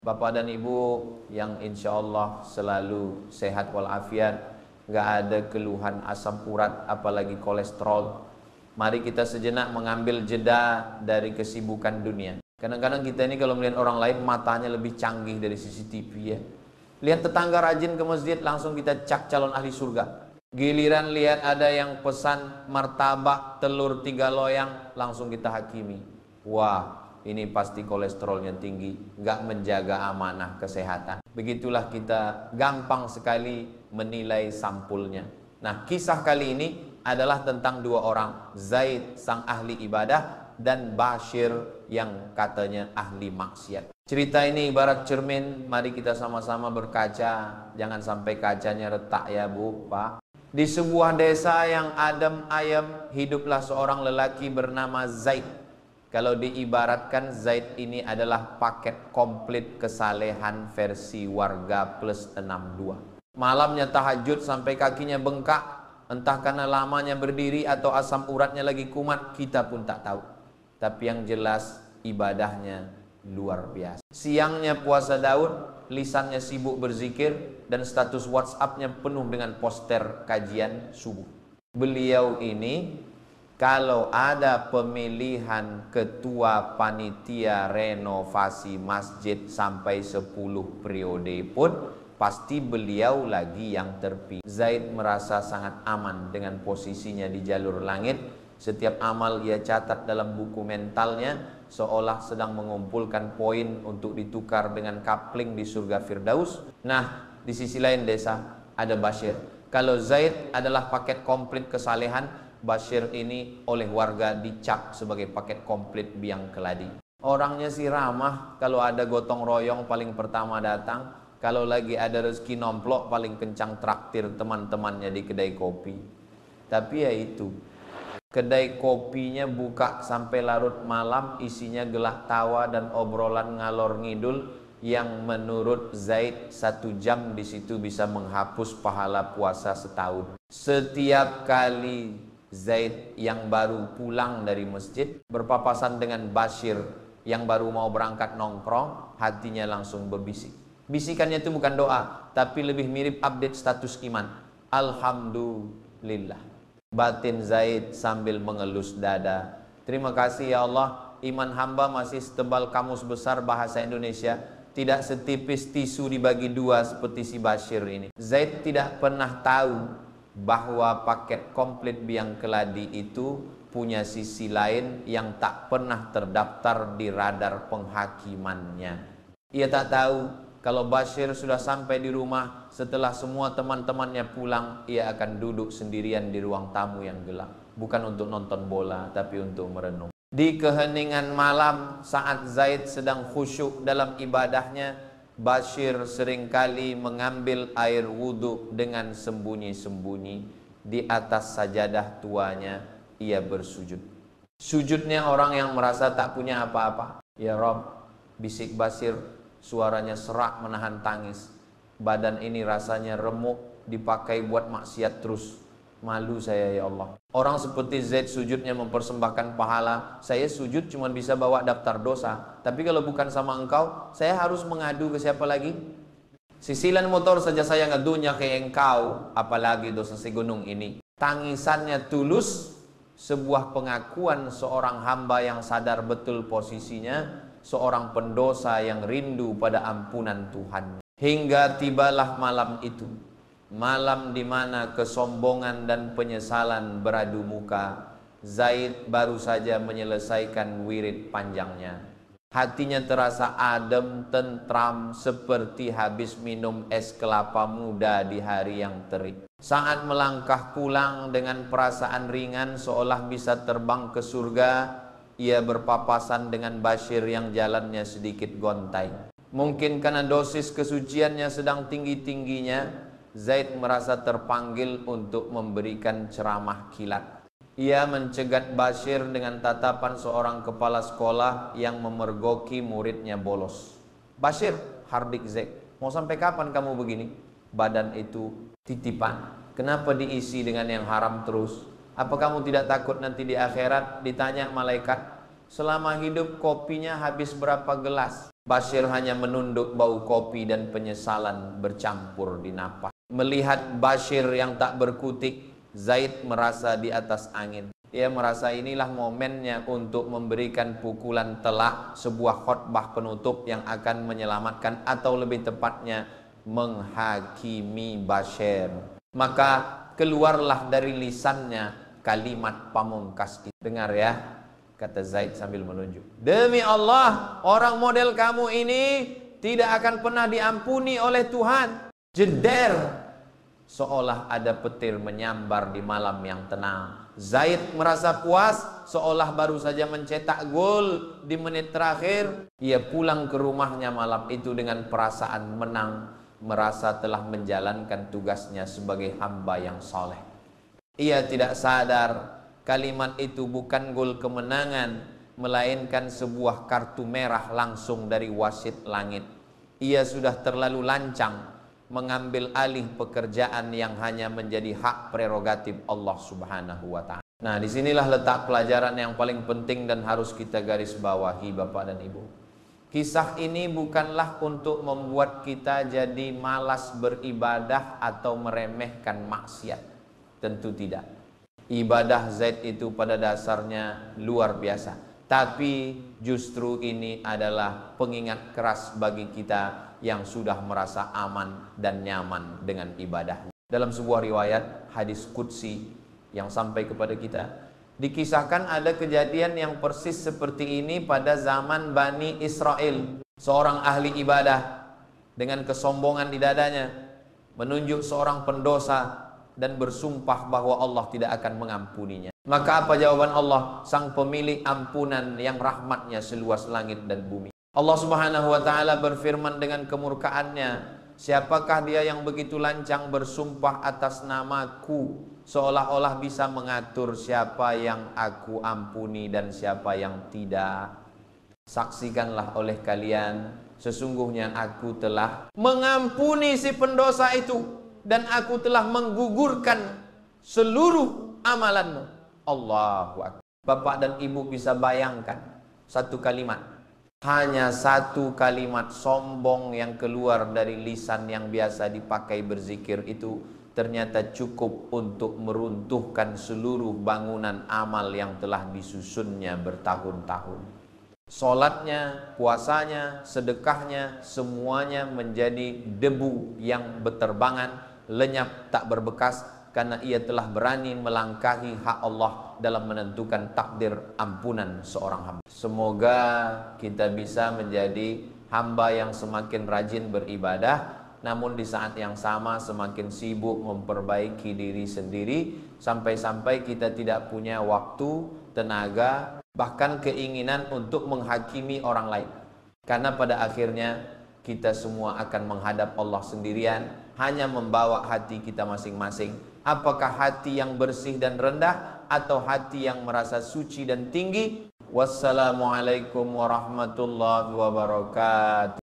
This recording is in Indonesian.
Bapak dan Ibu yang insya Allah selalu sehat walafiat, nggak ada keluhan asam urat apalagi kolesterol. Mari kita sejenak mengambil jeda dari kesibukan dunia. Kadang-kadang kita ini kalau melihat orang lain matanya lebih canggih dari CCTV ya. Lihat tetangga rajin ke masjid langsung kita cak calon ahli surga. Giliran lihat ada yang pesan martabak telur 3 loyang langsung kita hakimi. Wah, ini pasti kolesterolnya tinggi, nggak menjaga amanah kesehatan. Begitulah kita gampang sekali menilai sampulnya. Nah, kisah kali ini adalah tentang 2 orang, Zaid sang ahli ibadah dan Bashir yang katanya ahli maksiat. Cerita ini ibarat cermin, mari kita sama-sama berkaca, jangan sampai kacanya retak ya Bu, Pak. Di sebuah desa yang adem ayem, hiduplah seorang lelaki bernama Zaid. Kalau diibaratkan Zaid ini adalah paket komplit kesalehan versi warga plus 62. Malamnya tahajud sampai kakinya bengkak, entah karena lamanya berdiri atau asam uratnya lagi kumat, kita pun tak tahu. Tapi yang jelas ibadahnya luar biasa. Siangnya puasa Daud, lisannya sibuk berzikir, dan status WhatsApp-nya penuh dengan poster kajian subuh. Beliau ini kalau ada pemilihan ketua panitia renovasi masjid sampai 10 periode pun pasti beliau lagi yang terpilih. Zaid merasa sangat aman dengan posisinya di jalur langit. Setiap amal ia catat dalam buku mentalnya seolah sedang mengumpulkan poin untuk ditukar dengan kapling di surga Firdaus. Nah, di sisi lain desa ada Bashir. Kalau Zaid adalah paket komplit kesalehan, Bashir ini oleh warga dicap sebagai paket komplit biang keladi. Orangnya sih ramah, kalau ada gotong royong paling pertama datang, kalau lagi ada rezeki nomplok paling kencang traktir teman-temannya di kedai kopi. Tapi ya itu, kedai kopinya buka sampai larut malam, isinya gelak tawa dan obrolan ngalor ngidul yang menurut Zaid 1 jam di situ bisa menghapus pahala puasa setahun. Setiap kali Zaid yang baru pulang dari masjid berpapasan dengan Bashir yang baru mau berangkat nongkrong, hatinya langsung berbisik. Bisikannya itu bukan doa, tapi lebih mirip update status iman. Alhamdulillah. Batin Zaid sambil mengelus dada. Terima kasih ya Allah, iman hamba masih setebal kamus besar bahasa Indonesia, tidak setipis tisu dibagi 2 seperti si Bashir ini. Zaid tidak pernah tahu bahwa paket komplit biang keladi itu punya sisi lain yang tak pernah terdaftar di radar penghakimannya. Ia tak tahu kalau Bashir sudah sampai di rumah setelah semua teman-temannya pulang, ia akan duduk sendirian di ruang tamu yang gelap, bukan untuk nonton bola tapi untuk merenung. Di keheningan malam saat Zaid sedang khusyuk dalam ibadahnya, Bashir seringkali mengambil air wudhu dengan sembunyi-sembunyi. Di atas sajadah tuanya ia bersujud. Sujudnya orang yang merasa tak punya apa-apa. Ya Rob, bisik Bashir, suaranya serak menahan tangis. Badan ini rasanya remuk, dipakai buat maksiat terus. Malu saya ya Allah. Orang seperti Zaid sujudnya mempersembahkan pahala. Saya sujud cuma bisa bawa daftar dosa. Tapi kalau bukan sama engkau, saya harus mengadu ke siapa lagi? Sisilan motor saja saya ngadunya ke engkau, apalagi dosa segunung ini. Tangisannya tulus, sebuah pengakuan seorang hamba yang sadar betul posisinya, seorang pendosa yang rindu pada ampunan Tuhan. Hingga tibalah malam itu. Malam di mana kesombongan dan penyesalan beradu muka. Zaid baru saja menyelesaikan wirid panjangnya. Hatinya terasa adem, tentram, seperti habis minum es kelapa muda di hari yang terik. Saat melangkah pulang dengan perasaan ringan seolah bisa terbang ke surga, ia berpapasan dengan Bashir yang jalannya sedikit gontai. Mungkin karena dosis kesuciannya sedang tinggi-tingginya, Zaid merasa terpanggil untuk memberikan ceramah kilat. Ia mencegat Bashir dengan tatapan seorang kepala sekolah yang memergoki muridnya bolos. Bashir, hardik Zaid, mau sampai kapan kamu begini? Badan itu titipan. Kenapa diisi dengan yang haram terus? Apa kamu tidak takut nanti di akhirat ditanya malaikat, selama hidup kopinya habis berapa gelas. Bashir hanya menunduk bau kopi dan penyesalan bercampur di napas. Melihat Bashir yang tak berkutik, Zaid merasa di atas angin. Dia merasa inilah momennya untuk memberikan pukulan telak, sebuah khutbah penutup yang akan menyelamatkan atau lebih tepatnya menghakimi Bashir. Maka keluarlah dari lisannya kalimat pamungkas. Dengar ya, kata Zaid sambil menunjuk. Demi Allah, orang model kamu ini tidak akan pernah diampuni oleh Tuhan. Jeder, seolah ada petir menyambar di malam yang tenang. Zaid merasa puas, seolah baru saja mencetak gol di menit terakhir. Ia pulang ke rumahnya malam itu dengan perasaan menang, merasa telah menjalankan tugasnya sebagai hamba yang soleh. Ia tidak sadar kalimat itu bukan gol kemenangan, melainkan sebuah kartu merah langsung dari wasit langit. Ia sudah terlalu lancang mengambil alih pekerjaan yang hanya menjadi hak prerogatif Allah Subhanahu wa ta'ala. Nah, disinilah letak pelajaran yang paling penting dan harus kita garis bawahi, Bapak dan Ibu. Kisah ini bukanlah untuk membuat kita jadi malas beribadah atau meremehkan maksiat. Tentu tidak. Ibadah Zaid itu pada dasarnya luar biasa. Tapi justru ini adalah pengingat keras bagi kita yang sudah merasa aman dan nyaman dengan ibadahnya. Dalam sebuah riwayat hadis qudsi yang sampai kepada kita, dikisahkan ada kejadian yang persis seperti ini pada zaman Bani Israel. Seorang ahli ibadah dengan kesombongan di dadanya menunjuk seorang pendosa dan bersumpah bahwa Allah tidak akan mengampuninya. Maka apa jawaban Allah, sang pemilik ampunan yang rahmatnya seluas langit dan bumi? Allah Subhanahu wa ta'ala berfirman dengan kemurkaannya, siapakah dia yang begitu lancang bersumpah atas namaku, seolah-olah bisa mengatur siapa yang aku ampuni dan siapa yang tidak. Saksikanlah oleh kalian, sesungguhnya aku telah mengampuni si pendosa itu, dan aku telah menggugurkan seluruh amalanmu. Allahu Akbar. Bapak dan Ibu bisa bayangkan satu kalimat, hanya satu kalimat sombong yang keluar dari lisan yang biasa dipakai berzikir itu ternyata cukup untuk meruntuhkan seluruh bangunan amal yang telah disusunnya bertahun-tahun. Salatnya, puasanya, sedekahnya, semuanya menjadi debu yang berterbangan, lenyap tak berbekas, karena ia telah berani melangkahi hak Allah dalam menentukan takdir ampunan seorang hamba. Semoga kita bisa menjadi hamba yang semakin rajin beribadah, namun di saat yang sama semakin sibuk memperbaiki diri sendiri, sampai-sampai kita tidak punya waktu, tenaga, bahkan keinginan untuk menghakimi orang lain. Karena pada akhirnya kita semua akan menghadap Allah sendirian, hanya membawa hati kita masing-masing. Apakah hati yang bersih dan rendah atau hati yang merasa suci dan tinggi? Wassalamualaikum warahmatullahi wabarakatuh.